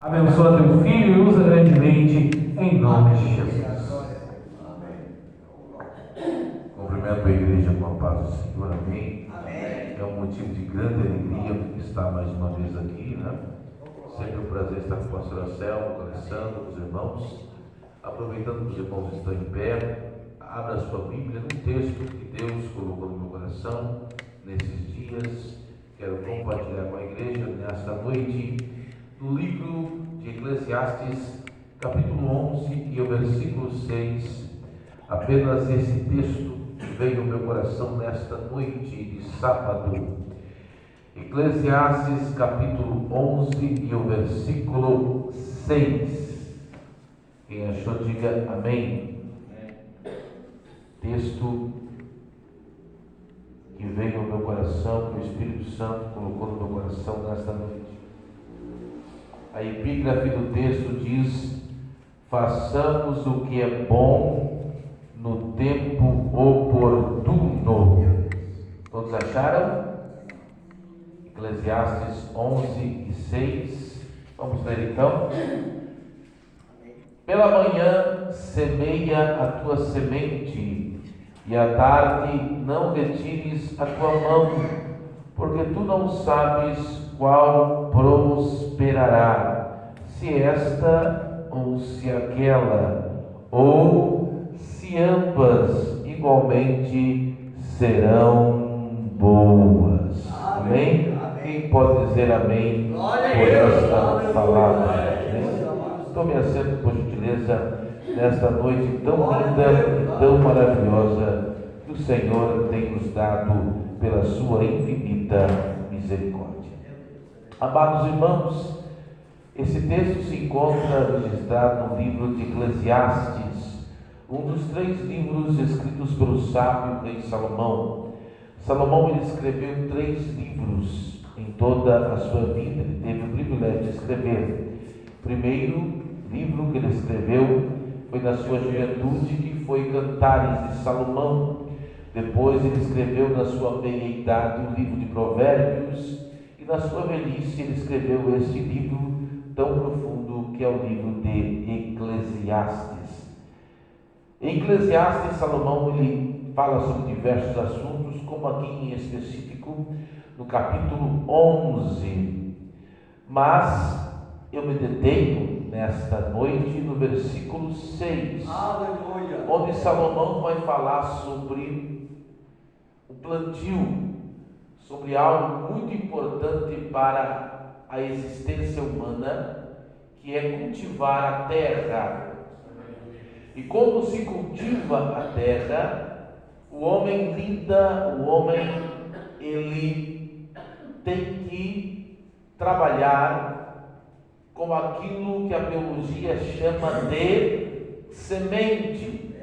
Abençoa teu filho e usa grandemente, em nome de Jesus. Amém. Cumprimento a igreja com a paz do Senhor, amém. É um motivo de grande alegria estar mais uma vez aqui, né? Sempre um prazer estar com o pastor Anselmo, com o Alessandro, com os irmãos. Aproveitando que os irmãos estão em pé, abra a sua Bíblia num texto que Deus colocou no meu coração nesses dias. Quero compartilhar com a igreja nesta noite, no livro de Eclesiastes, capítulo 11 e o versículo 6. Apenas esse texto veio ao meu coração nesta noite de sábado. Eclesiastes, capítulo 11 e o versículo 6. Quem achou, diga amém. Texto que veio ao meu coração, que o Espírito Santo colocou no meu coração nesta noite. A epígrafe do texto diz: façamos o que é bom no tempo oportuno. Todos acharam? Eclesiastes 11 e 6. Vamos ler então. Pela manhã semeia a tua semente, e à tarde não retires a tua mão, porque tu não sabes qual prosperará, se esta ou se aquela, ou se ambas igualmente serão boas. Amém? Quem pode dizer amém por esta palavra? Tome assento, por gentileza, nesta noite tão linda e tão maravilhosa que o Senhor tem nos dado pela sua infinita misericórdia. Amados irmãos, esse texto se encontra registrado no livro de Eclesiastes, um dos 3 livros escritos pelo sábio rei Salomão. Salomão ele escreveu 3 livros em toda a sua vida. Ele teve o privilégio de escrever. O primeiro livro que ele escreveu foi na sua juventude, que foi Cantares de Salomão. Depois ele escreveu na sua meia-idade o livro de Provérbios, e na sua velhice ele escreveu este livro tão profundo que é o livro de Eclesiastes. Em Eclesiastes, Salomão ele fala sobre diversos assuntos, como aqui em específico no capítulo 11. Mas eu me detenho nesta noite no versículo 6, aleluia, onde Salomão vai falar sobre o plantio, sobre algo muito importante para a existência humana, que é cultivar a terra. E como se cultiva a terra, o homem lida, o homem ele tem que trabalhar com aquilo que a biologia chama de semente.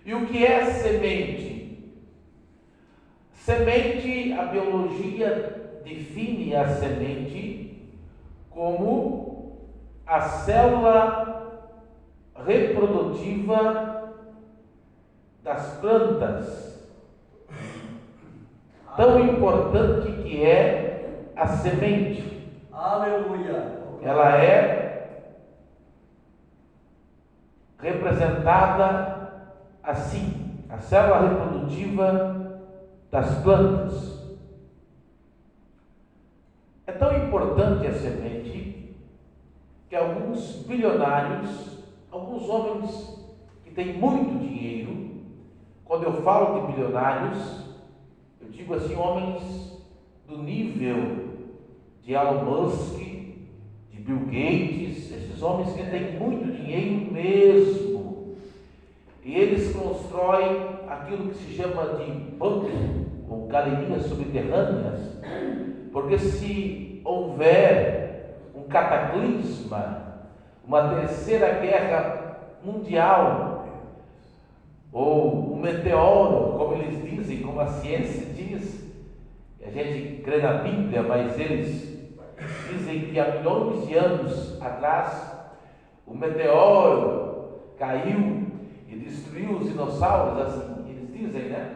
E o que é semente? Semente, a biologia define a semente como a célula reprodutiva das plantas. Tão importante que é a semente. Aleluia. Ela é representada assim, a célula reprodutiva das plantas. É tão importante a semente que alguns bilionários, alguns homens que têm muito dinheiro, quando eu falo de bilionários, eu digo assim, homens do nível de Elon Musk, de Bill Gates, esses homens que têm muito dinheiro mesmo, e eles constroem aquilo que se chama de bunker, ou galerias subterrâneas, porque se houver um cataclisma, uma terceira guerra mundial, ou um meteoro, como eles dizem, como a ciência diz, a gente crê na Bíblia, mas eles dizem que há milhões de anos atrás o meteoro caiu e destruiu os dinossauros, assim eles dizem, né?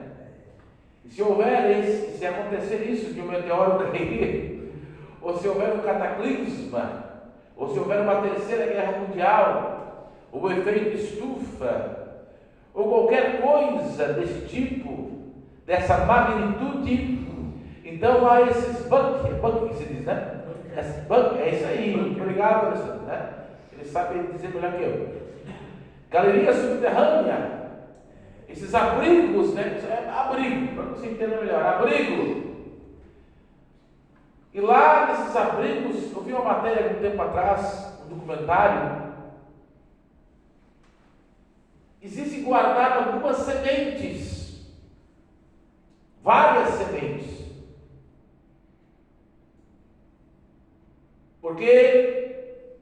E se acontecer isso, que o meteoro cair, ou se houver um cataclisma, ou se houver uma terceira guerra mundial, ou o efeito estufa, ou qualquer coisa desse tipo, dessa magnitude, então há esses bunker que se diz, né? É isso aí, obrigado, Alessandro, né? Ele sabe dizer melhor que eu. Galeria subterrânea, esses abrigos, né? Abrigo, para você entender melhor, abrigo. E lá nesses abrigos, eu vi uma matéria há um tempo atrás, um documentário. Existem guardadas algumas sementes, várias sementes. Porque,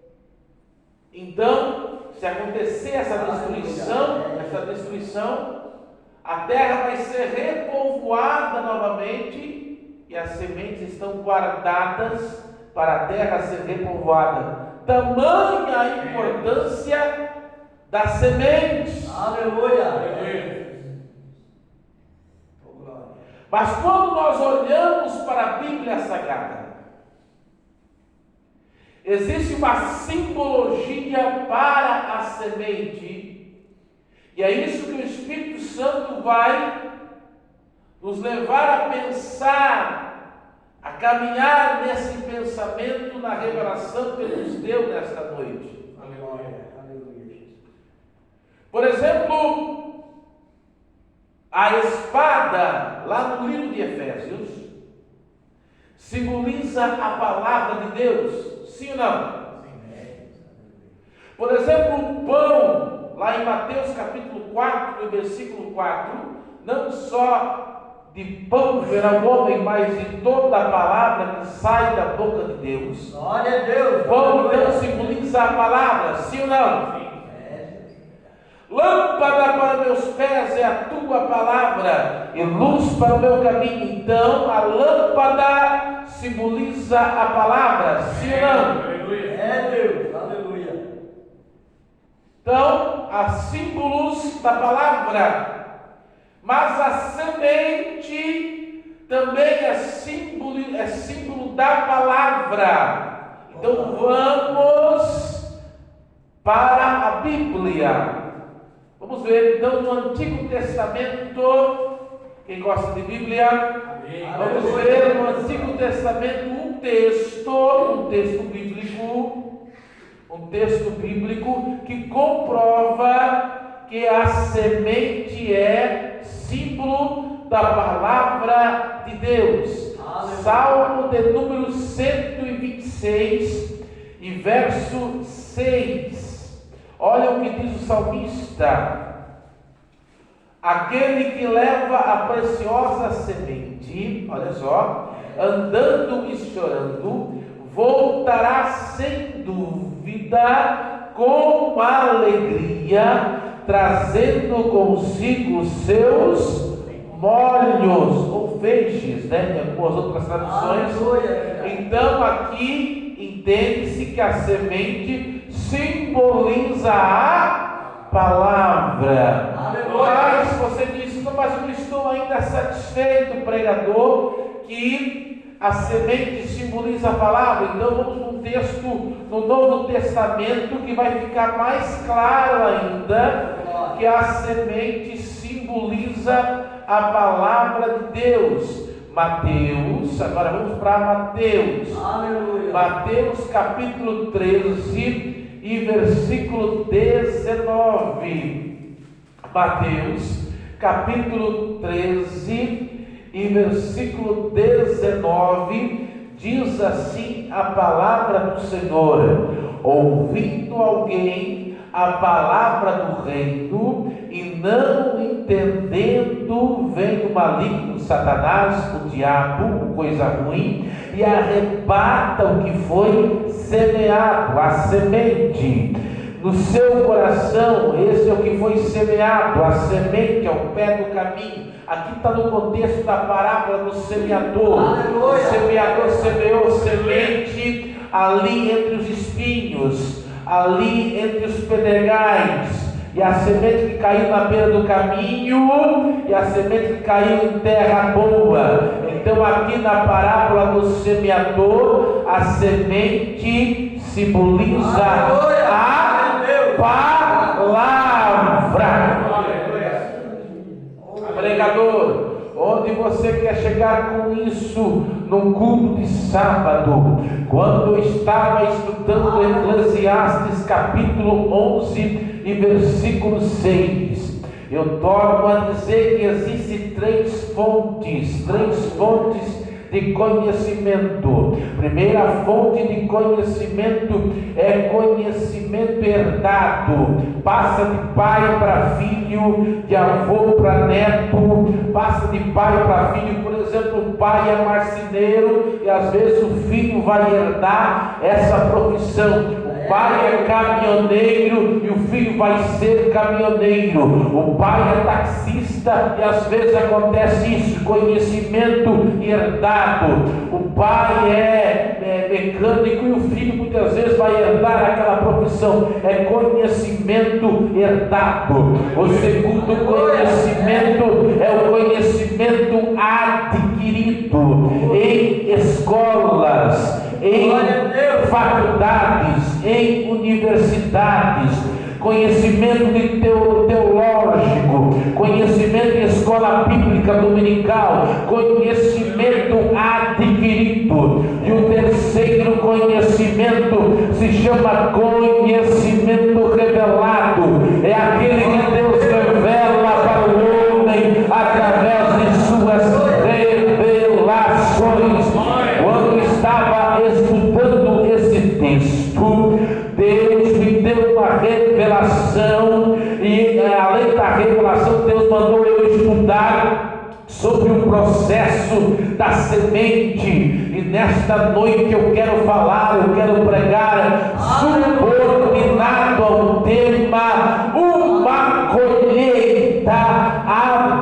então, se acontecer essa destruição, a terra vai ser repovoada novamente e as sementes estão guardadas para a terra ser repovoada. Tamanha a importância das sementes. Aleluia! Mas quando nós olhamos para a Bíblia Sagrada, existe uma simbologia para a semente, e é isso que o Espírito Santo vai nos levar a pensar, a caminhar nesse pensamento, na revelação que Ele nos deu nesta noite. Aleluia! Aleluia! Por exemplo, a espada, lá no livro de Efésios, simboliza a palavra de Deus. Sim ou não? Por exemplo, o pão, lá em Mateus capítulo 4, no versículo 4, não só de pão viverá o homem, mas de toda a palavra que sai da boca de Deus. Glória a Deus! Pão então simboliza a palavra, sim ou não? Lâmpada para meus pés é a tua palavra e luz para o meu caminho. Então a lâmpada simboliza a palavra, sim ou não? É Deus, aleluia. Então há símbolos da palavra, mas a semente também é símbolo da palavra. Então vamos para a Bíblia. Vamos ver então no Antigo Testamento, quem gosta de Bíblia, vamos ver no Antigo Testamento um texto bíblico que comprova que a semente é símbolo da palavra de Deus. Salmo de número 126 e verso 6. Olha o que diz o salmista: aquele que leva a preciosa semente, olha só, andando e chorando, voltará sem dúvida com alegria, trazendo consigo seus molhos ou feixes, né? Em algumas outras traduções. Então aqui entende-se que a semente simboliza a palavra. Mas você diz, mas eu não estou ainda satisfeito, pregador, que a semente simboliza a palavra. Então vamos num texto no Novo Testamento que vai ficar mais claro ainda que a semente simboliza a palavra de Deus. Mateus, agora vamos para Mateus. Aleluia. Mateus capítulo 13 e versículo 19. Mateus capítulo 13 e versículo 19 diz assim a palavra do Senhor: ouvindo alguém a palavra do reino e não entendendo, vem o maligno Satanás, o diabo, coisa ruim, e arrebata o que foi semeado, a semente no seu coração. Esse é o que foi semeado, a semente ao pé do caminho. Aqui está no contexto da parábola do semeador. Aleluia. O semeador semeou semente ali entre os espinhos, ali entre os pedregais, e a semente que caiu na beira do caminho, e a semente que caiu em terra boa. Então aqui na parábola do semeador, a semente simboliza Aleluia. a palavra. Pregador, onde você quer chegar com isso no culto de sábado? Quando eu estava estudando Eclesiastes capítulo 11 e versículo 6, eu torno a dizer que existem três fontes de conhecimento. Primeira fonte de conhecimento é conhecimento herdado, passa de pai para filho, de avô para neto, passa de pai para filho. Por exemplo, o pai é marceneiro e às vezes o filho vai herdar essa profissão. O pai é caminhoneiro e o filho vai ser caminhoneiro. O pai é taxista e às vezes acontece isso, conhecimento herdado. O pai é mecânico e o filho muitas vezes vai herdar aquela profissão. É conhecimento herdado. O segundo conhecimento é o conhecimento adquirido em escolas, em faculdades, em universidades. Conhecimento de teológico, conhecimento em escola bíblica dominical, conhecimento adquirido. E o terceiro conhecimento se chama conhecimento revelado. É aquele que Deus revela para o homem através de suas revelações. Quando estava estudando esse texto, Deus me deu uma revelação, e além da revelação, Deus mandou eu estudar sobre o processo da semente. E nesta noite eu quero falar, eu quero pregar subordinado ao tema uma colheita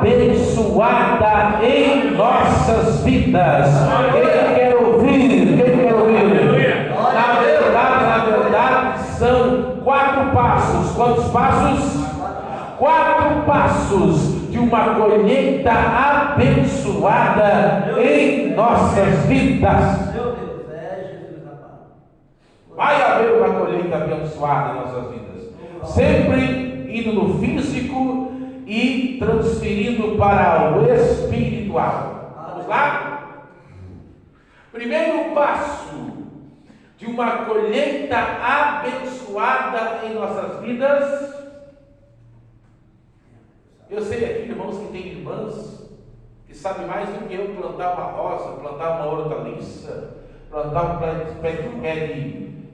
abençoada em nossas vidas. Quem quer ouvir? Quem quer ouvir? Na verdade, são 4 passos. Quantos passos? 4 passos de uma colheita abençoada em nossas vidas. Meu Deus, Jesus amado. Vai haver uma colheita abençoada em nossas vidas, sempre indo no físico e transferindo para o espiritual. Vamos lá? Primeiro passo de uma colheita abençoada em nossas vidas. Eu sei aqui, irmãos, que tem irmãs que sabem mais do que eu plantar uma rosa, plantar uma hortaliça, plantar um pé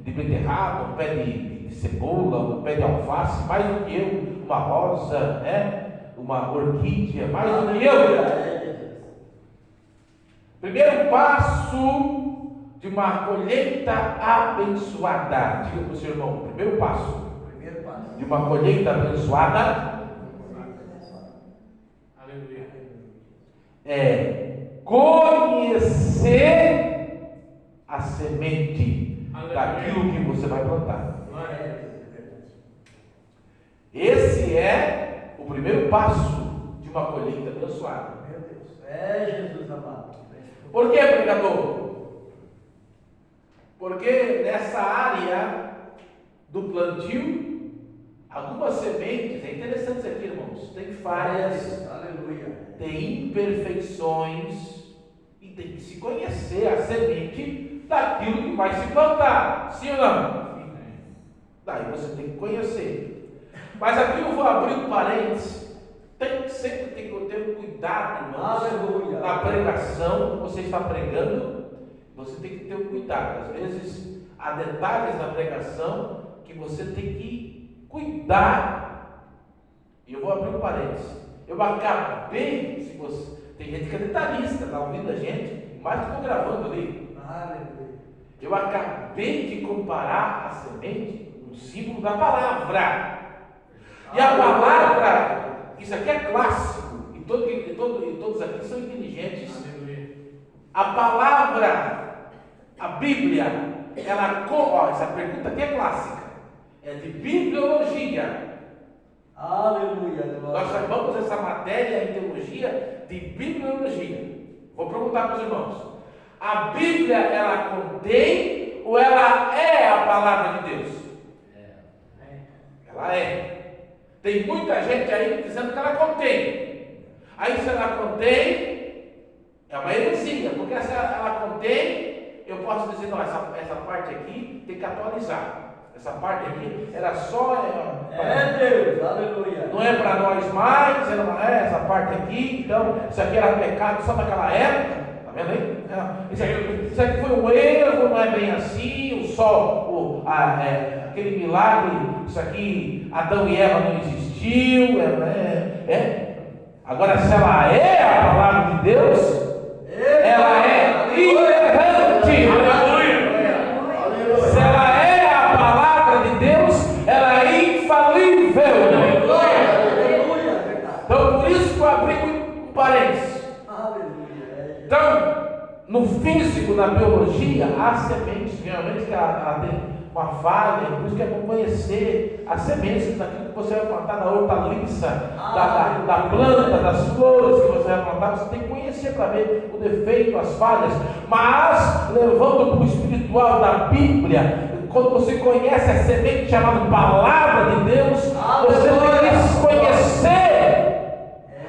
de beterraba, um pé de cebola, um pé de alface, mais do que eu, uma rosa, uma orquídea, mais do que eu. Primeiro passo de uma colheita abençoada. Diga para o seu irmão, primeiro passo de uma colheita abençoada é conhecer a semente daquilo que você vai plantar. Esse é o primeiro passo de uma colheita abençoada. Meu Deus, Jesus amado. Por que, pregador? Porque nessa área do plantio, algumas sementes, é interessante isso aqui, irmãos, tem falhas, tem imperfeições, e tem que se conhecer a semente daquilo que vai se plantar, sim ou não? Daí você tem que conhecer. Mas aqui eu vou abrir um parênteses. Sempre tem que ter cuidado, irmãos, na pregação. Você está pregando, você tem que ter um cuidado. Às vezes há detalhes na pregação que você tem que cuidar. E eu vou abrir um parênteses. Eu acabei, se você, tem gente que é detalhista, está ouvindo a gente, mas que estou gravando ali. Eu acabei de comparar a semente com o símbolo da palavra. E a palavra, isso aqui é clássico, e todos aqui são inteligentes. A palavra, a Bíblia, essa pergunta aqui é clássica, é de bibliologia. Aleluia. Nós chamamos essa matéria em teologia de bibliologia. Vou perguntar para os irmãos: a Bíblia, ela contém ou ela é a palavra de Deus? Ela é. Tem muita gente aí dizendo que ela contém. Aí se ela contém, é uma heresia, porque se ela contém, eu posso dizer, não, essa parte aqui tem que atualizar. Essa parte aqui era só. Deus, aleluia. Não é para nós mais, essa parte aqui, então, isso aqui era pecado só naquela época, tá vendo aí? Isso aqui foi um erro, não é bem assim, aquele milagre, isso aqui, Adão e Eva não existiu, Agora, se ela é a palavra de Deus, ela é inerrante, se ela é a palavra de Deus, ela é infalível. Então, por isso que eu abri um parênteses. Então, no físico, na biologia, há sementes, realmente que ela tem uma falha, por isso que é bom conhecer as sementes daquilo que você vai plantar, da hortaliça, da planta, das flores que você vai plantar. Você tem que conhecer para ver o defeito, as falhas. Mas, levando para o espiritual da Bíblia, quando você conhece a semente chamada palavra de Deus, você tem que conhecer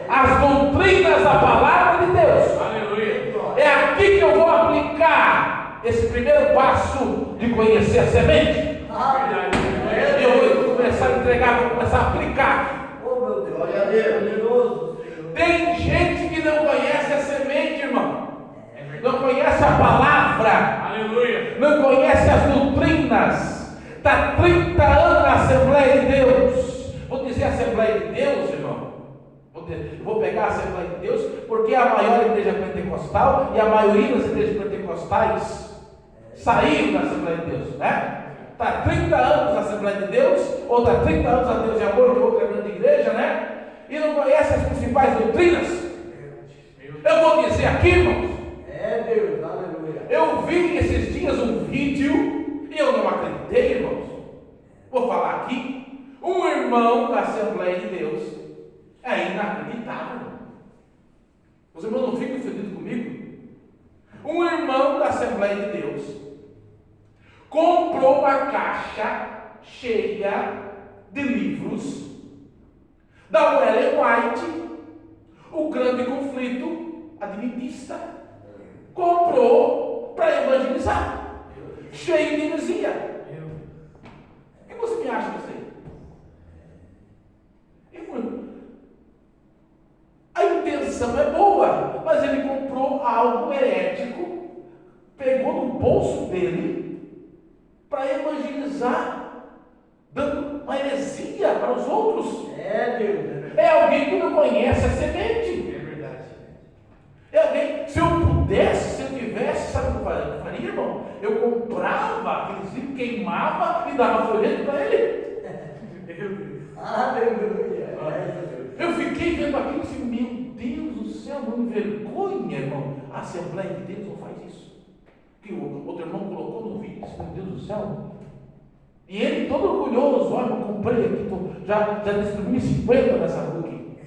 as doutrinas da palavra de Deus. Aleluia. É aqui que eu vou aplicar esse primeiro passo de conhecer a semente. Eu vou começar a entregar, vou começar a aplicar. Oh, meu Deus, glória a Deus. Tem gente que não conhece a semente, irmão. Não conhece a palavra. Aleluia. Não conhece as doutrinas. Está 30 anos na Assembleia de Deus. Vou dizer Assembleia de Deus, irmão. Vou pegar a Assembleia de Deus, porque é a maior igreja pentecostal e a maioria das igrejas pentecostais saíram da Assembleia de Deus, né? Está 30 anos na Assembleia de Deus, ou está 30 anos a Deus de Amor, que é outra grande igreja, né? E não conhece as principais doutrinas. Eu vou dizer aqui, irmãos. Deus, aleluia. Eu vi esses dias um vídeo e eu não acreditei, irmãos. Vou falar aqui. Um irmão da Assembleia de Deus é inacreditável. Os irmãos não ficam ofendidos comigo? Um irmão da Assembleia de Deus comprou uma caixa cheia de livros da Ellen White, o grande conflito adventista. Comprou para evangelizar, cheio de heresia. O que você me acha disso aí? A intenção é boa, mas ele comprou algo herético, pegou no bolso dele para evangelizar, dando uma heresia para os outros. Deus. É alguém que não conhece a semente. É alguém, se eu pudesse, se eu tivesse, sabe o que eu faria, irmão? Eu comprava aqueles livros, queimava e dava folheto para ele. Aleluia. Eu fiquei vendo aquilo e disse, meu Deus do céu, não me vergonha, irmão. A Assembleia de Deus não faz isso. Que o outro irmão colocou no vídeo, disse, meu Deus do céu. E ele todo orgulhoso, olha, eu comprei aqui, já distribuí 50 nessa rua aqui.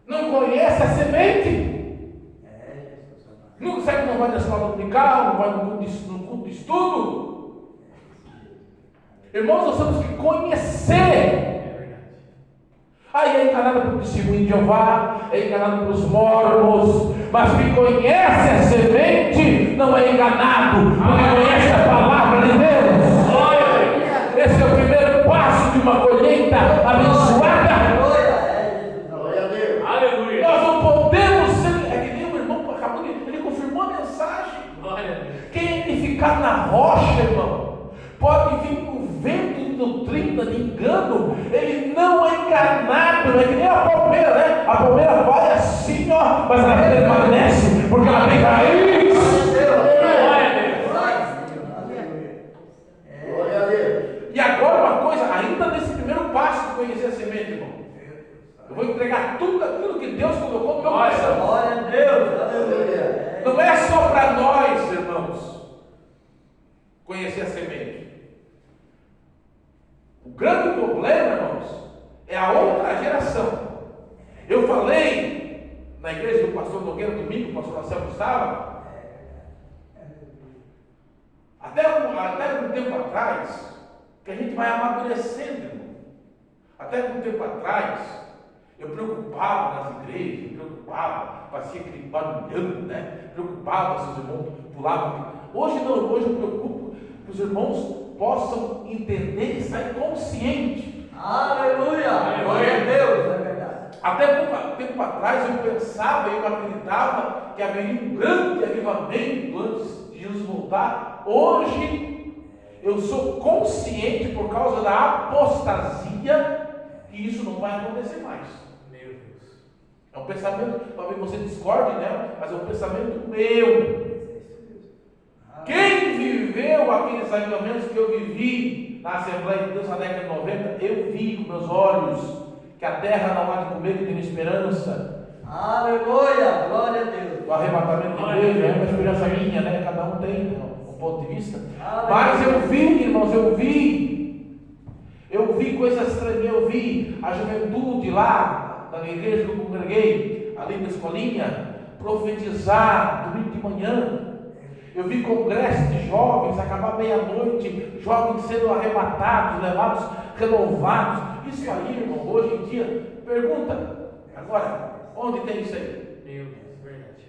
Não conhece a semente. Não sabe, não vai na escola dominical, não vai no culto de estudo. Irmãos, nós temos que conhecer. Aí é enganado por testemunho de Jeová, é enganado pelos mormons, mas quem conhece a semente não é enganado, porque conhece a palavra de Deus. Esse é o primeiro passo de uma colheita abençoada. Nós não podemos ser, é que nem o irmão acabou de, ele confirmou a mensagem. Quem ficar na rocha, irmão, pode vir com vento de doutrina, de engano, ele não é enganado, é que nem a palmeira, né? A palmeira vai assim, ó, mas ela permanece, porque ela tem raiz. E agora uma coisa, ainda nesse primeiro passo de conhecer a semente, irmão. Eu vou entregar tudo aquilo que Deus colocou no meu coração. Glória a Deus, aleluia. Não é só para nós, irmãos, conhecer a semente. O grande problema, irmãos, é a outra geração. Eu falei na igreja do pastor Nogueira domingo, o pastor Marcelo estava. Até um tempo atrás, que a gente vai amadurecendo, irmão. Até um tempo atrás, eu preocupava nas igrejas, fazia aquele barulhão, né? Preocupava se os irmãos pulavam. Hoje não, hoje eu preocupo que os irmãos possam entender e sair conscientes. Aleluia! Glória a Deus, é verdade. Até pouco tempo atrás eu pensava, eu acreditava que haveria um grande avivamento antes de Jesus voltar. Hoje eu sou consciente, por causa da apostasia, que isso não vai acontecer mais. Meu Deus. É um pensamento, talvez você discorde, né? Mas é um pensamento meu. Quem viveu aqueles avivamentos que eu vivi na Assembleia de Deus na década de 90, eu vi com meus olhos que a terra não há de comer, que tem esperança. Aleluia! Glória a Deus. O arrebatamento da igreja é uma esperança minha, né? Cada um tem um ponto de vista. Mas eu vi, irmãos, eu vi coisas estranhas. Eu vi a juventude lá na igreja que eu congreguei, ali na escolinha, profetizar domingo de manhã. Eu vi congresso de jovens acabar meia-noite, jovens sendo arrebatados, levados, renovados. Isso aí, irmão, hoje em dia, pergunta agora, onde tem isso aí? Meu Deus, verdade.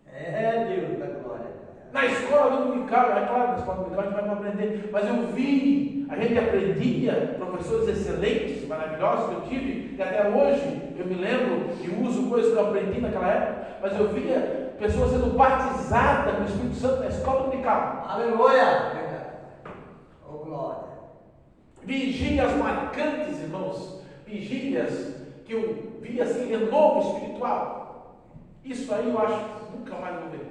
É Deus da glória. Na escola dominical, é claro, na escola dominical a gente vai aprender, mas eu vi, a gente aprendia, professores excelentes, maravilhosos que eu tive, e até hoje eu me lembro e uso coisas que eu aprendi naquela época, mas eu via pessoas sendo batizadas com o Espírito Santo na escola dominical. Aleluia! Verdade. Oh, glória. Vigílias marcantes, irmãos, vigílias que eu vi assim, renovo espiritual. Isso aí eu acho que nunca mais vou ver.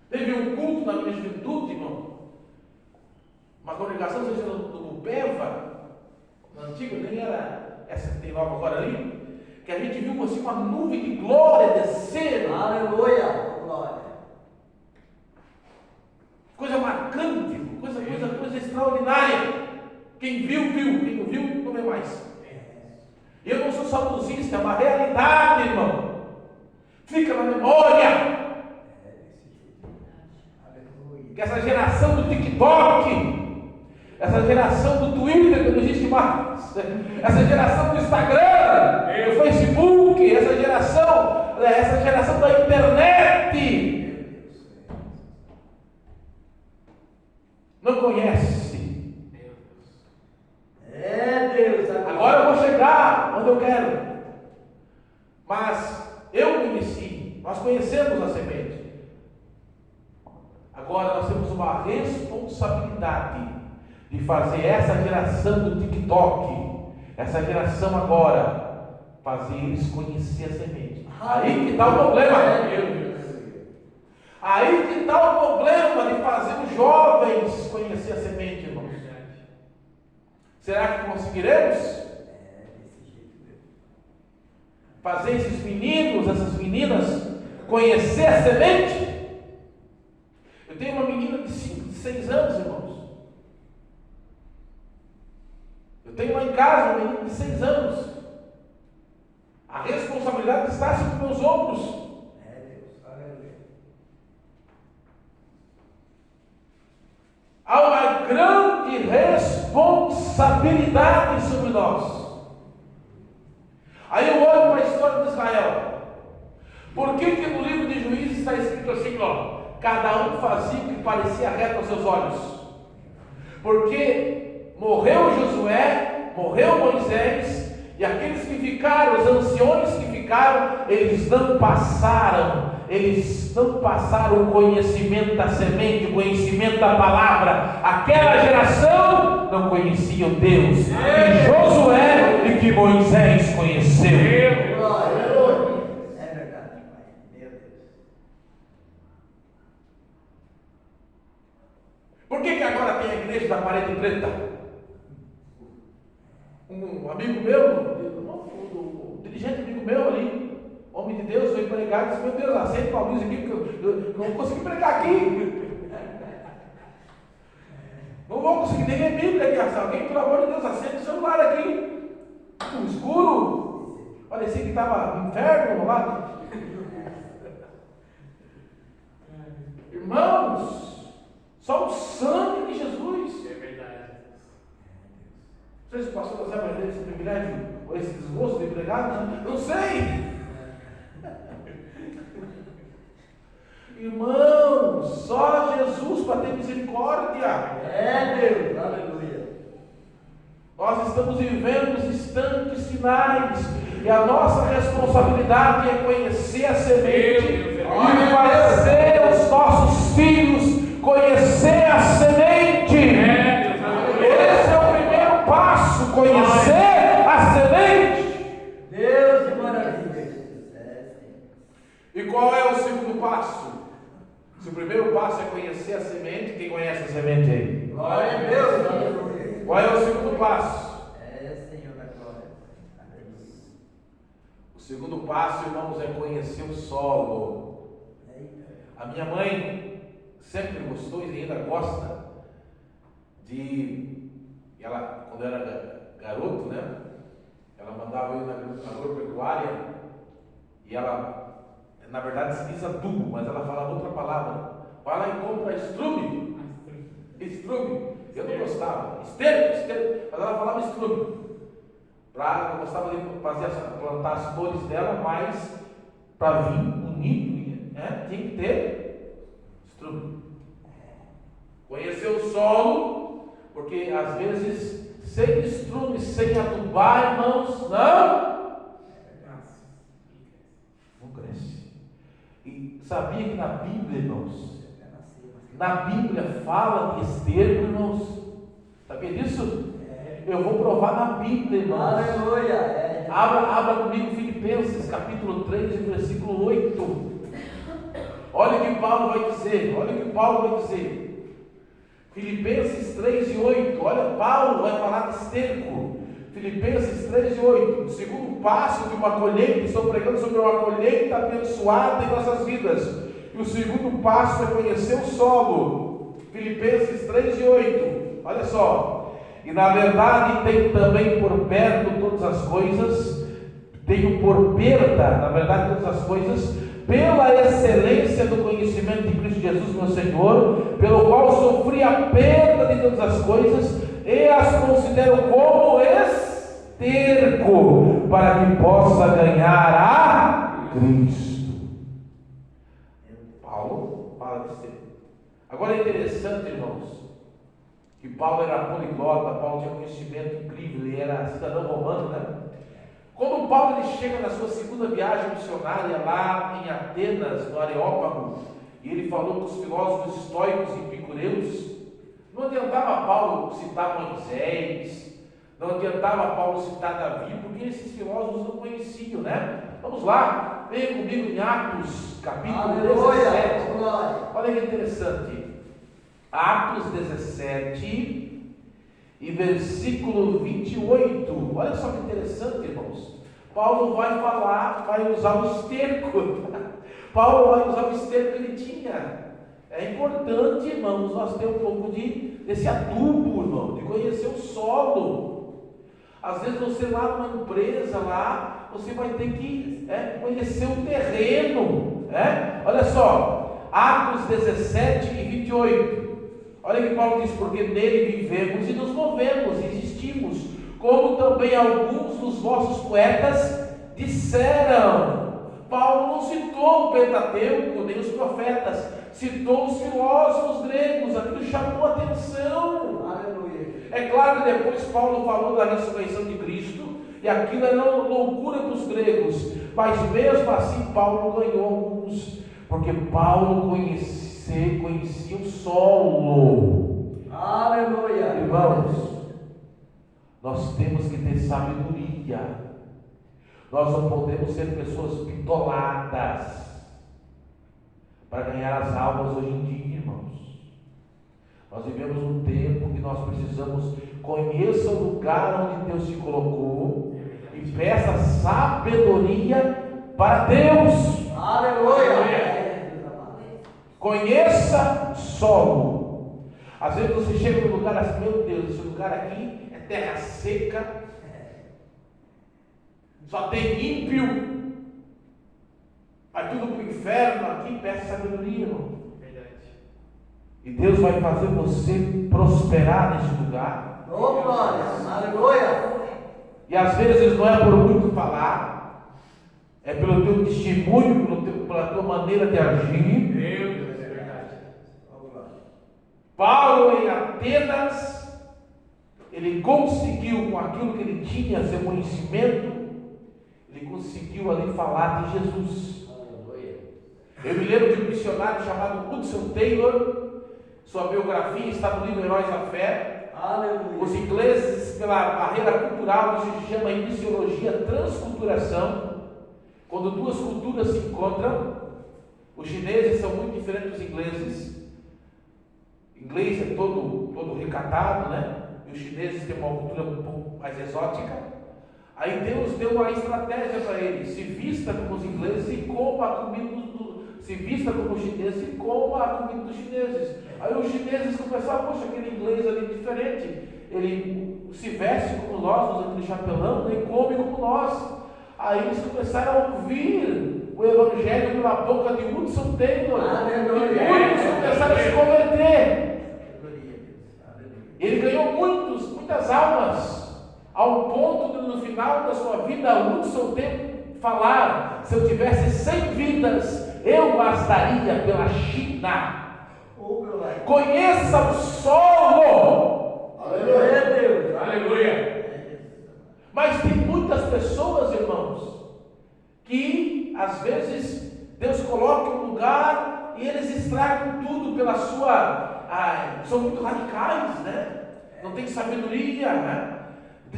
Teve um culto na minha juventude, irmão, uma congregação, seja no Bupeva, na antiga, nem era essa que tem nova agora ali, que a gente viu assim, uma nuvem de glória descer. Aleluia! Glória. Coisa marcante, coisa extraordinária. Quem viu, viu. Quem não viu, não vê mais. Eu não sou saudosista, é uma realidade, irmão. Fica na memória. Que essa geração do TikTok, essa geração do Twitter, que não existe mais, essa geração do Instagram, do Facebook, essa geração da internet, não conhece. É Deus. Agora eu vou chegar onde eu quero, mas eu conheci, nós conhecemos a semente. Agora nós temos uma responsabilidade de fazer essa geração do TikTok, essa geração agora, fazer eles conhecer a semente. Aí que está o problema. Aí que está o problema de fazer os jovens conhecer a semente, irmãos. Será que conseguiremos? Fazer esses meninos, essas meninas conhecer a semente? Eu tenho uma menina de 5, 6 anos, irmãos. Eu tenho lá em casa uma menina de 6 anos. A responsabilidade está sobre meus ombros. Há uma grande responsabilidade sobre nós. Aí eu olho para a história de Israel. Por que no livro de Juízes está escrito assim, ó? Cada um fazia o que parecia reto aos seus olhos. Porque morreu Josué, morreu Moisés, e aqueles que ficaram, os anciões que ficaram, eles não passaram o conhecimento da semente, o conhecimento da palavra. Aquela geração não conhecia o Deus que Josué e que Moisés conheceu. Por que agora tem a igreja da parede preta? Um amigo meu, um dirigente amigo meu ali, homem de Deus, foi pregar e disse: meu Deus, aceita uma luz aqui, porque eu não consegui pregar aqui. Não vou conseguir nem ler Bíblia aqui. Alguém, pelo amor de Deus, acende o celular aqui. No escuro. Parecia que estava no inferno lá. Irmão, vezes o pastor Zé vai ter esse privilégio, ou esse desgosto de pregar? Não sei. Irmão, só Jesus para ter misericórdia. É Deus, aleluia. Nós estamos vivendo os instantes finais, e a nossa responsabilidade é conhecer a semente e fazer os nossos filhos conhecer a semente. Esse é o primeiro passo, conhecer a semente. Deus de maravilha. E qual é o segundo passo? Se o primeiro passo é conhecer a semente, quem conhece a semente aí? Glória a Deus, aleluia. Qual é o segundo passo? É Senhor da glória. Aleluia. O segundo passo, irmãos, é conhecer o solo. A minha mãe sempre gostou e ainda gosta de... Ela, quando era garoto, né? Ela mandava eu ir na agropecuária e ela... Na verdade se diz adubo, mas ela falava outra palavra. Vai lá e compra estrume. Estrume. Eu não gostava. Esterco. Mas ela falava estrume. Eu gostava de plantar as flores dela, mas para vir bonito, né, tinha que ter estrume. Conhecer o solo, porque às vezes sem estrume, sem adubar, irmãos, não cresce. E sabia que na Bíblia, irmãos, na Bíblia fala de esterco, irmãos? Sabia disso? Eu vou provar na Bíblia, irmãos. Aleluia. Abra comigo Filipenses, capítulo 3, versículo 8. Olha o que Paulo vai dizer. Filipenses 3 e 8. Olha, Paulo vai falar de esterco. Filipenses 3 e 8. O segundo passo de uma colheita, estou pregando sobre uma colheita abençoada em nossas vidas. E o segundo passo é conhecer o solo. Filipenses 3 e 8. Olha só. E na verdade tenho também por perto todas as coisas, tenho por perda, na verdade, todas as coisas, pela excelência do conhecimento de Cristo Jesus, meu Senhor, pelo qual sofri a perda de todas as coisas e as considero como esterco, para que possa ganhar a Cristo. Paulo fala de esterco. Agora é interessante, irmãos, que Paulo era poliglota, Paulo tinha um conhecimento incrível, ele era cidadão romano, né? Quando Paulo ele chega na sua segunda viagem missionária lá em Atenas, no Areópago, e ele falou com os filósofos estoicos e epicureus, não adiantava Paulo citar Moisés, não adiantava Paulo citar Davi, porque esses filósofos não conheciam, né? Vamos lá, venha comigo em Atos, capítulo 17. Olha que interessante. Atos 17 e versículo 28. Olha só que interessante, irmãos. Paulo vai usar o esterco. Paulo vai usar o esterco que ele tinha. É importante, irmãos, nós ter um pouco desse adubo, irmão, de conhecer o solo. Às vezes você lá numa empresa lá, você vai ter que conhecer o terreno. Olha só, Atos 17 e 28. Olha que Paulo diz, porque nele vivemos e nos movemos, e existimos, como também alguns dos vossos poetas disseram. Paulo não citou o Pentateuco, nem os profetas, citou os filósofos gregos, aquilo chamou a atenção. Aleluia. É claro que depois Paulo falou da ressurreição de Cristo, e aquilo era loucura para os gregos, mas mesmo assim Paulo ganhou alguns, porque Paulo conhecia o solo. Aleluia. Irmãos, nós temos que ter sabedoria. Nós não podemos ser pessoas bitoladas para ganhar as almas hoje em dia, irmãos. Nós vivemos um tempo que nós precisamos conhecer o lugar onde Deus te colocou e peça sabedoria para Deus. Aleluia. Conheça solo. Às vezes você chega num lugar assim, meu Deus, esse lugar aqui é terra seca, só tem ímpio, vai tudo para o inferno. Aqui peça sabedoria, irmão. Verdade. E Deus vai fazer você prosperar nesse lugar. Ô, glória. Aleluia. E às vezes não é por muito falar, é pelo teu testemunho, pela tua maneira de agir. Deus, é verdade. Ô, glória. Paulo em Atenas, ele conseguiu, com aquilo que ele tinha, seu conhecimento, ele conseguiu ali falar de Jesus. Eu me lembro de um missionário chamado Hudson Taylor. Sua biografia está no livro Heróis da Fé. Aleluia. Os ingleses, pela barreira cultural, isso se chama em missiologia transculturação. Quando duas culturas se encontram, os chineses são muito diferentes dos ingleses. O inglês é todo recatado, né? E os chineses têm uma cultura um pouco mais exótica. Aí Deus deu uma estratégia para eles: se vista como os ingleses e coma a comida se vista como os chineses e coma a comida dos chineses. Aí os chineses começaram: poxa, aquele inglês ali é diferente, ele se veste como nós, usa aquele chapelão, né, e come como nós. Aí eles começaram a ouvir o evangelho pela boca de Hudson Taylor. Aleluia. E muitos começaram a se converter. Aleluia. Ele ganhou muitas almas, ao ponto de no final da sua vida Hudson Taylor falar: se eu tivesse 100 vidas, eu as daria pela China. Ô, glória. Conheça o solo. Aleluia, Deus. Aleluia. Mas tem muitas pessoas, irmãos, que às vezes Deus coloca em um lugar e eles estragam tudo pela sua. São muito radicais, né? Não tem sabedoria, né?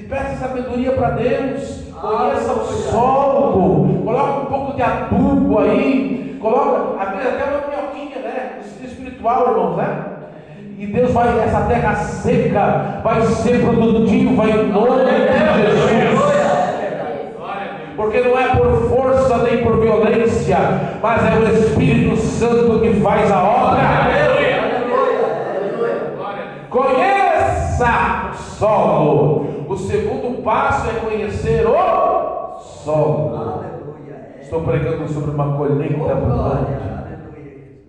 Peça sabedoria para Deus. Conheça o solo. Coloca um pouco de adubo aí. Coloca, às vezes até uma minhoquinha, né? Espiritual, irmãos, né? E Deus vai, essa terra seca vai ser produtiva em nome de Jesus. Porque não é por força nem por violência, mas é o Espírito Santo que faz a obra. Conheça o solo. O segundo passo é conhecer o solo. Aleluia. Estou pregando sobre uma colheita abundante. Aleluia.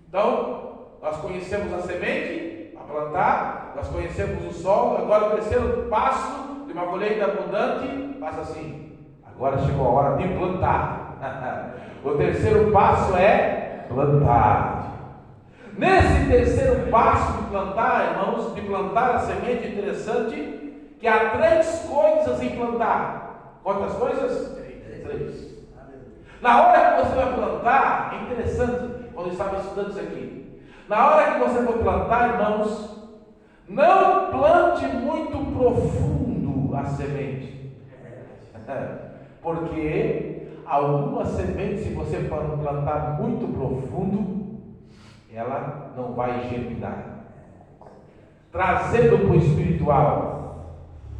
Então, nós conhecemos a semente, a plantar, nós conhecemos o solo. Agora o terceiro passo de uma colheita abundante passa assim: agora chegou a hora de plantar. O terceiro passo é plantar. Nesse terceiro passo de plantar, irmãos, de plantar a semente, é interessante que há 3 coisas em plantar. Quantas coisas? 3. Na hora que você vai plantar, é interessante, quando eu estava estudando isso aqui, na hora que você for plantar, irmãos, não plante muito profundo a semente. Porque algumas sementes, se você plantar muito profundo, ela não vai germinar. Trazendo para o espiritual.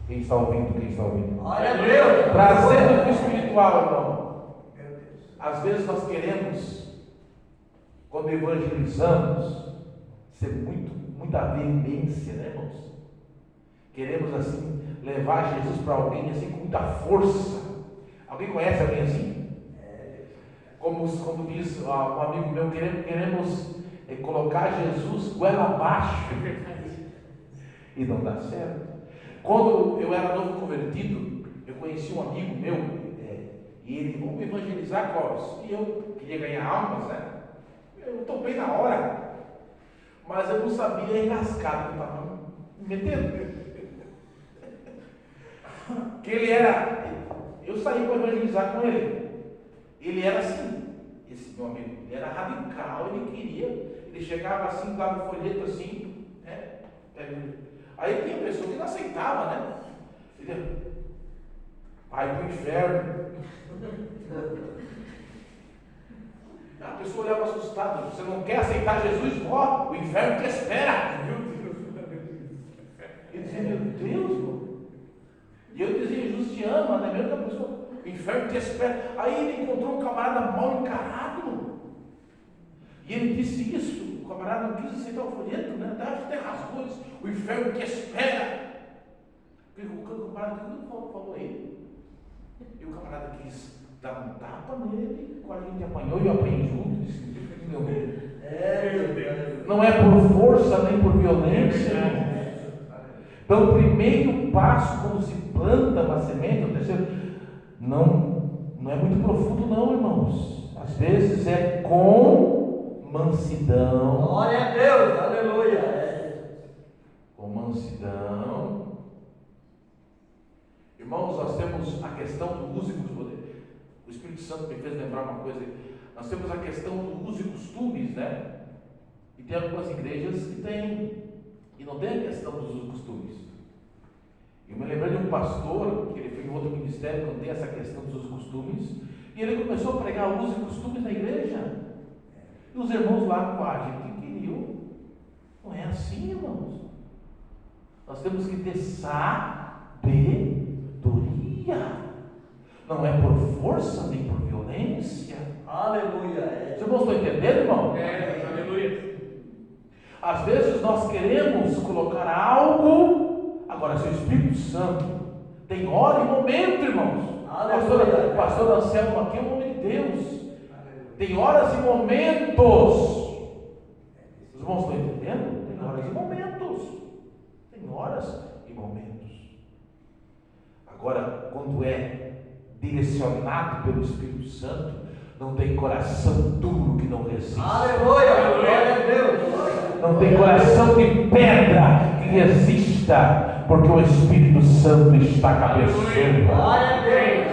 Quem está ouvindo? Olha, Deus. Trazendo para o espiritual, irmão. Às vezes nós queremos, quando evangelizamos, ser muita veemência, né, irmãos? Queremos assim levar Jesus para alguém assim com muita força. Alguém conhece alguém assim? Como diz um amigo meu, queremos colocar Jesus goela abaixo. E não dá certo. Quando eu era novo convertido, eu conheci um amigo meu, e ele: vamos evangelizar, Clóvis. E eu queria ganhar almas, né? Eu topei na hora, mas eu não sabia a enrascada que eu estava me metendo. Que ele era, eu saí para evangelizar com ele. Ele era assim, esse meu amigo, ele era radical, ele chegava assim, dava um folheto assim, né? Aí tinha pessoa que não aceitava, né? Ele: vai para o inferno. A pessoa olhava assustada: você não quer aceitar Jesus? Ó, o inferno te espera. Eu dizia: meu Deus, irmão. E eu dizia: Jesus te ama, né? Mesmo que a pessoa: o inferno te espera. Aí ele encontrou um camarada mal encarado. E ele disse isso. O camarada não quis aceitar o folheto, né? Até rasgou, disse: o inferno te espera. O camarada falou ele. E o camarada quis dar um tapa nele, quase a gente apanhou e eu apanhei junto. Disse: meu Deus. Não é por força nem por violência, irmão. Então, o primeiro passo, quando se planta uma semente, o terceiro, não é muito profundo, não, irmãos. Às vezes é com mansidão. Glória a Deus, aleluia. Com mansidão. Irmãos, nós temos a questão do uso e costume. O Espírito Santo me fez lembrar uma coisa. Nós temos a questão do uso e costumes, né? E tem algumas igrejas que tem, e não tem a questão dos usos e costumes. Eu me lembrei de um pastor, que ele foi em outro ministério, que não tem essa questão dos usos e costumes, e ele começou a pregar usos e costumes na igreja. E os irmãos lá coagem que queriam. Não é assim, irmãos. Nós temos que ter sabedoria. Não é por força nem por violência. Aleluia. Os irmãos estão entendendo, irmão? Aleluia. Às vezes nós queremos colocar algo. Agora, se o Espírito Santo tem hora e momento, irmãos. Pastor Anselmo aqui é o nome de Deus. Tem horas e momentos. Os irmãos estão entendendo? Tem horas e momentos. Tem horas e momentos. Agora, quando é direcionado pelo Espírito Santo, não tem coração duro que não resiste. Aleluia. Glória a Deus. Não tem coração de pedra que resista, porque o Espírito Santo está cabeceando. Glória a Deus.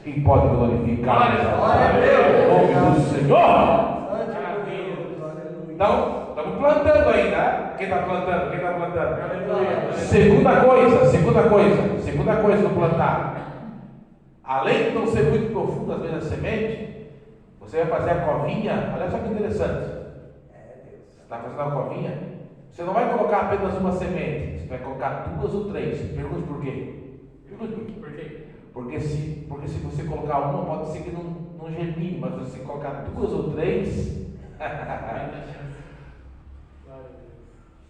Quem pode glorificar Glória a Deus. o nome do Senhor? Aleluia. Então, estamos plantando aí, né? Quem está plantando? Quem está plantando? Aleluia. Segunda coisa do plantar. Além de não ser muito profundo às vezes a semente, você vai fazer a covinha. Olha só que interessante. Você está fazendo a covinha, você não vai colocar apenas uma semente, você vai colocar 2 ou 3. Pergunte por quê? Por quê? Porque se você colocar uma, pode ser que não germine, mas se você colocar 2 ou 3,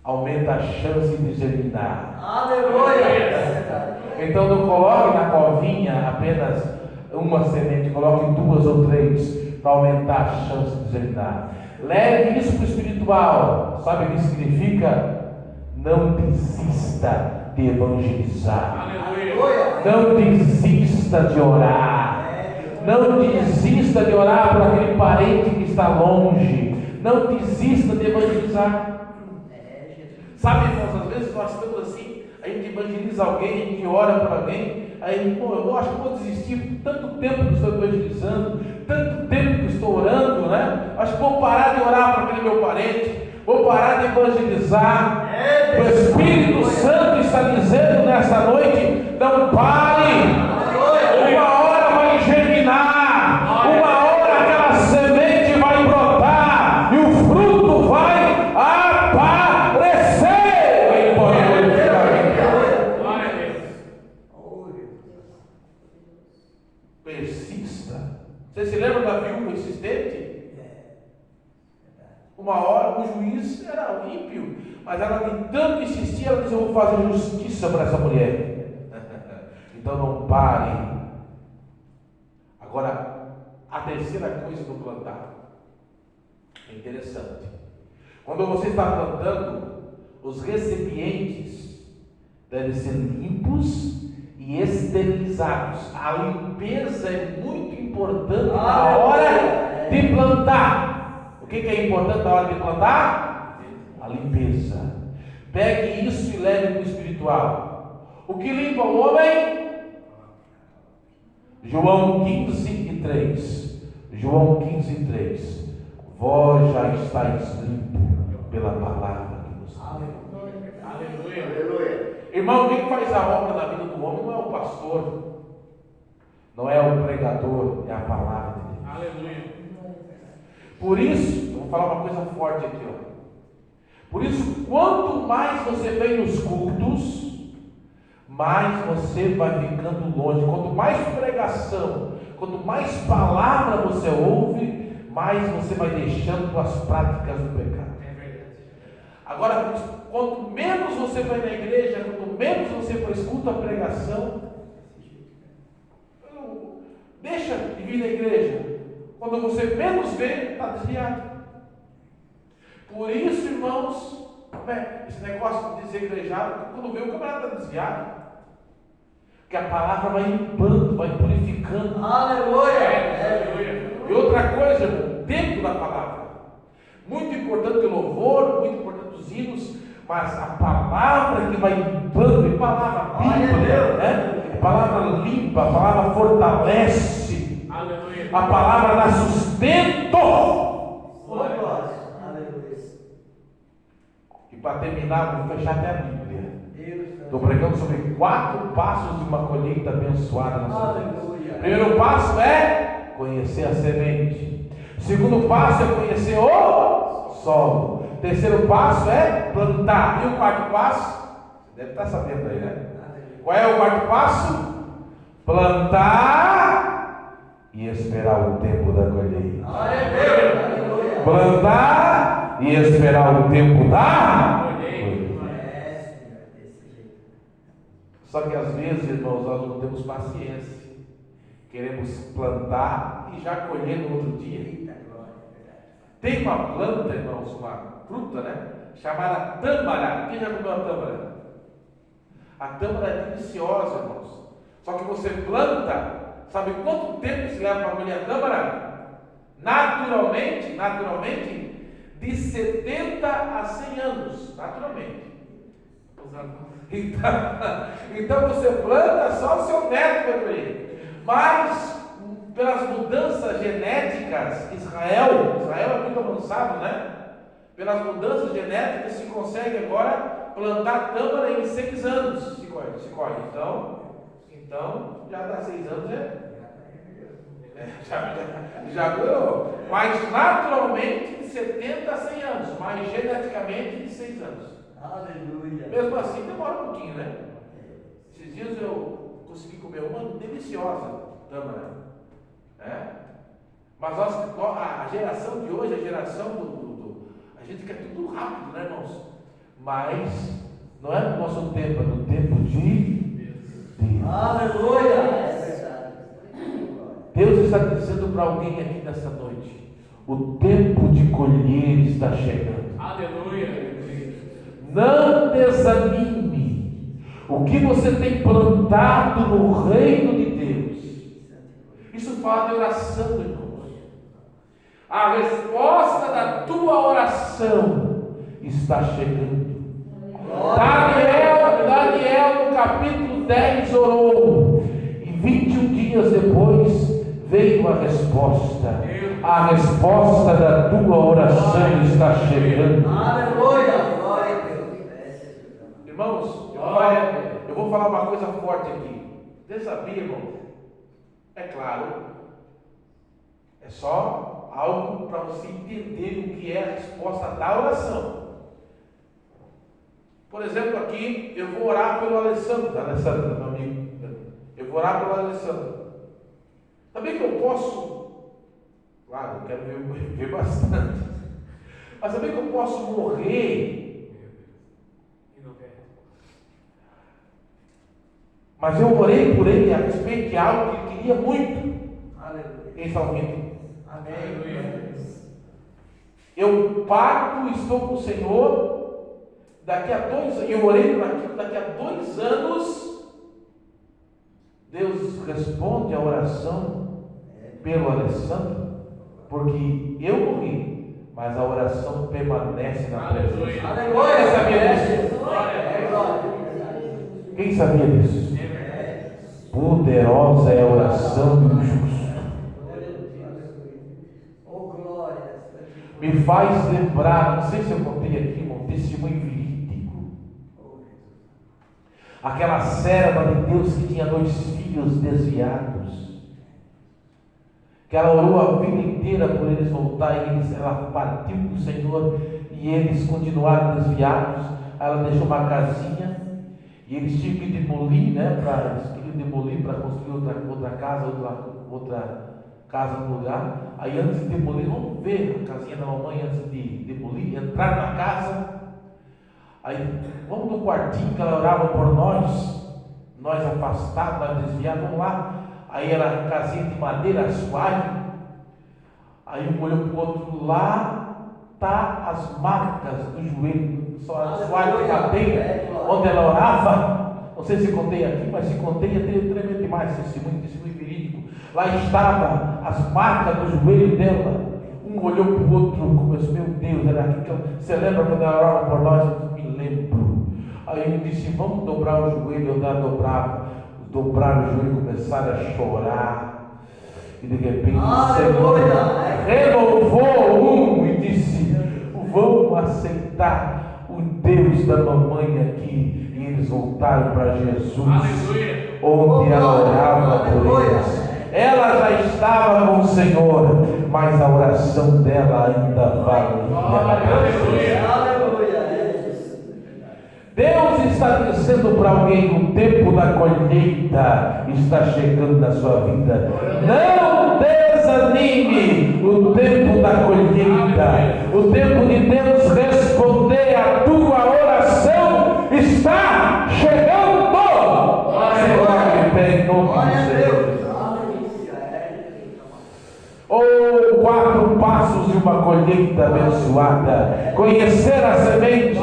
aumenta a chance de germinar. Aleluia. Então não coloque na covinha apenas uma semente, coloque 2 ou 3 para aumentar a chance de germinar. Leve isso para o espiritual. Sabe o que significa? Não desista de evangelizar. Aleluia. Não desista de orar. Não desista de orar por aquele parente que está longe. Não desista de evangelizar. Sabe, irmãos, às vezes nós estamos assim, a gente evangeliza alguém, a gente ora por alguém, aí, eu acho que vou desistir, tanto tempo que estou evangelizando, tanto tempo que estou orando, né? Acho que vou parar de orar por aquele meu parente, vou parar de evangelizar. O Espírito Santo está dizendo nessa noite: não pare. Uma hora vai germinar, uma hora aquela semente vai brotar e o fruto vai aparecer. Quem pode glorificar? Glória a Deus. Persista. Você se lembra da viúva insistente? Uma hora o juiz era ímpio, mas ela de tanto insistir, ela disse: eu vou fazer justiça para essa mulher. Então não pare. Agora, a terceira coisa do plantar é interessante. Quando você está plantando, os recipientes devem ser limpos e esterilizados. A limpeza é muito importante na hora de plantar. O que é importante na hora de plantar? A limpeza. Pegue isso e leve para o espiritual. O que limpa o homem? João 15:3. João 15:3. Vós já estáis limpo pela palavra que nos deu. Aleluia. Irmão, quem faz a obra na vida do homem não é o pastor, não é o pregador, é a palavra de Deus. Aleluia. Por isso, eu vou falar uma coisa forte aqui, ó. Por isso, quanto mais você vem nos cultos, mais você vai ficando longe. Quanto mais pregação, quanto mais palavra você ouve, mais você vai deixando as práticas do pecado. É verdade. Agora, quanto menos você vai na igreja, quanto menos você escuta a pregação, deixa de vir na igreja. Quando você menos vê, está desviado. Por isso, irmãos, esse negócio de desegrejado, quando vê o camarada está desviado. Porque a palavra vai limpando, vai purificando. Aleluia. E outra coisa, irmão, dentro da palavra. Muito importante o louvor, muito importante os hinos, mas a palavra que vai limpando, e palavra limpa, né? A palavra limpa, a palavra fortalece. Aleluia. A palavra dá sustento. Aleluia. E para terminar, vou fechar até a Bíblia. Estou pregando sobre 4 passos de uma colheita abençoada na sua vida. Aleluia. Primeiro passo é conhecer a semente. Segundo passo é conhecer o solo. Terceiro passo é plantar. E o quarto passo? Você deve estar sabendo aí, né? Qual é o quarto passo? Plantar e esperar o tempo da colheita. Aleluia. Plantar e esperar o tempo da colheita. Só que às vezes, irmãos, nós não temos paciência. Queremos plantar e já colher no outro dia. Tem uma planta, irmãos, uma fruta, né? Chamada tâmara. Quem já comeu a tâmara? A tâmara é deliciosa, irmãos. Só que você planta, sabe quanto tempo se leva para colher a tâmara? Naturalmente, de 70 a 100 anos. Naturalmente. Então você planta, só o seu neto vai colher. Mas pelas mudanças genéticas, Israel é muito avançado, né? Pelas mudanças genéticas se consegue agora plantar tâmara em 6 anos. Se colhe. Então já dá 6 anos, já ganhou. Mas naturalmente de 70 a 100 anos, mas geneticamente de 6 anos. Aleluia. Mesmo assim demora um pouquinho, né? Esses dias eu consegui comer uma deliciosa tâmara, né? Mas a geração de hoje, a geração a gente quer tudo rápido, né, irmãos? Mas não é no nosso tempo, é no tempo de Deus. Aleluia. Deus está dizendo para alguém aqui nessa noite: o tempo de colher está chegando. Aleluia. Não desanime. O que você tem plantado no reino de Deus, isso fala de oração, irmãos. A resposta da tua oração está chegando. Daniel no capítulo 10 orou, e 21 dias depois veio a resposta. A resposta da tua oração está chegando. Aleluia. Glória a Deus. Irmãos, eu vou falar uma coisa forte aqui. Desafio, irmão. É claro, é só algo para você entender o que é a resposta da oração. Por exemplo, aqui eu vou orar pelo Alessandro, meu amigo. Eu vou orar pelo Alessandro. Sabia que eu posso? Claro, eu quero ver bastante. Mas sabia que eu posso morrer? Mas eu orei por ele a respeito de algo que ele queria muito. Aleluia. Quem está ouvindo? Amém. Eu parto, estou com o Senhor. Daqui a 2 anos, eu orei por aquilo. Daqui a 2 anos, Deus responde a oração pelo Alessandro, porque eu morri, mas a oração permanece na presença. Aleluia. Quem sabia disso? Quem sabia disso? Poderosa é a oração do justo. Me faz lembrar, não sei se eu contei aqui, um testemunho verídico. Aquela serva de Deus que tinha 2 filhos desviados, que ela orou a vida inteira por eles voltarem, ela partiu com o Senhor e eles continuaram desviados. Ela deixou uma casinha e eles tinham que demolir, né? Eles queriam demolir para construir outra casa no lugar. Aí antes de demolir, vamos ver a casinha da mamãe antes de demolir, entrar na casa. Aí vamos no quartinho que ela orava por nós afastados, nós desviados, vamos lá. Aí era a casinha de madeira suave. Aí um olhou para o outro, lá tá as marcas do joelho. assoalho de madeira, onde ela orava. Não sei se contei aqui, mas se contei, eu tenho tremendo demais testemunho verídico. Lá estava as marcas do joelho dela. Um olhou para o outro, começou, meu Deus, era aquilo que você lembra quando ela orava por nós? Eu me lembro. Aí ele disse, vamos dobrar o joelho. Eu dobraram o joelho, começaram a chorar. E de repente o Senhor renovou e disse, vamos aceitar o Deus da mamãe aqui. E eles voltaram para Jesus. Aleluia. Onde ela orava por eles. Ela já estava com o Senhor, mas a oração dela ainda valia. Deus está dizendo para alguém: o tempo da colheita está chegando na sua vida. Não desanime. O tempo da colheita, o tempo de Deus responder a tua oração está chegando. Senhor, que pé em nome de Jesus. Ou 4 passos de uma colheita abençoada: conhecer a semente,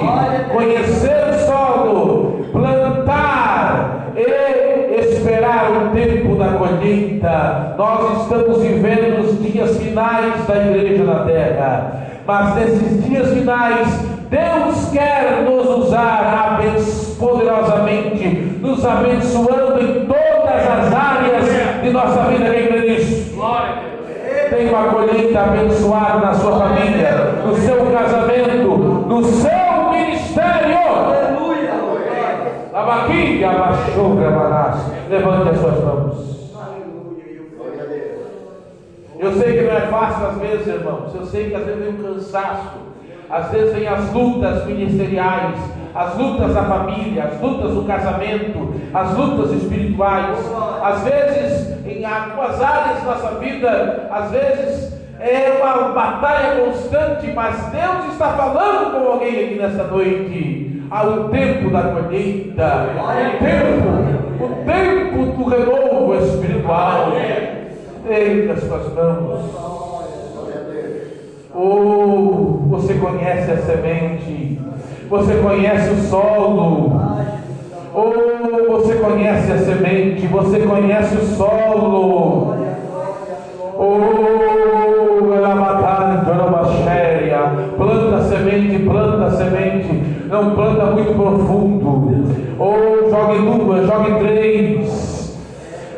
conhecer o solo, plantar e esperar o tempo da colheita. Nós estamos vivendo os dias finais da igreja na terra, mas nesses dias finais Deus quer nos usar poderosamente, nos abençoando em todas as áreas de nossa vida. Quem crê nisso? Glória a Deus. Tem uma colheita abençoada na sua família, no seu casamento, no seu ministério. Aleluia. Abaquinha, abaixou, gravarás. Levante as suas mãos. Eu sei que não é fácil às vezes, irmãos. Eu sei que às vezes vem um cansaço. Às vezes vem as lutas ministeriais, as lutas da família, as lutas do casamento, as lutas espirituais. Às vezes, em algumas áreas da nossa vida, às vezes é uma batalha constante, mas Deus está falando com alguém aqui nesta noite. Há o tempo da colheita, o tempo do renovo espiritual. Eita, as suas mãos. Oh, você conhece a semente, você conhece o solo. Oh, você conhece a semente, você conhece o solo. Oh, ela batalha, planta semente, não planta muito profundo. Oh, jogue 2, jogue 3.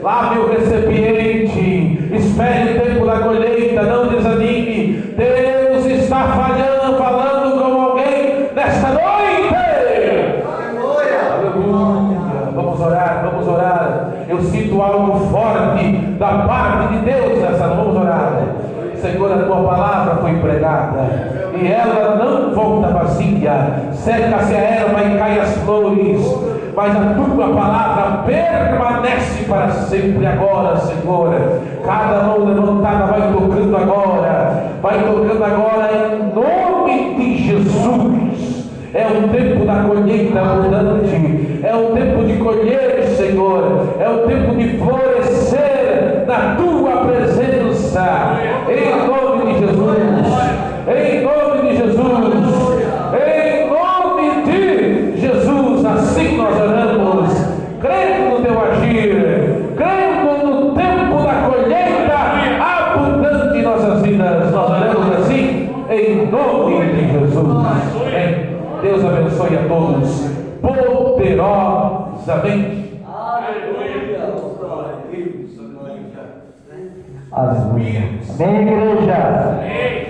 Lave o recipiente, espere o tempo da colheita, não desanime. Deus está falando com alguém nesta noite. Aleluia. Vamos orar. Eu sinto algo forte da parte de Deus nessa noite. Vamos orar. Senhor, a tua palavra foi pregada e ela não volta vazia. Seca-se a erva e cai as flores, mas a tua palavra permanece para sempre. Agora, Senhor, cada mão levantada vai tocando agora em nome de Jesus. É o tempo da colheita abundante, é o tempo de colher, Senhor, é o tempo de florescer na tua presença, em nome de Jesus, em nome de Jesus, em nome de Jesus. Assim nós oramos, crendo no teu agir, crendo no tempo da colheita abundante em nossas vidas. Nós oramos assim, em nome de Jesus. Amém. Deus abençoe a todos poderosamente. Aleluia. Aleluia. Amém, igreja. Amém.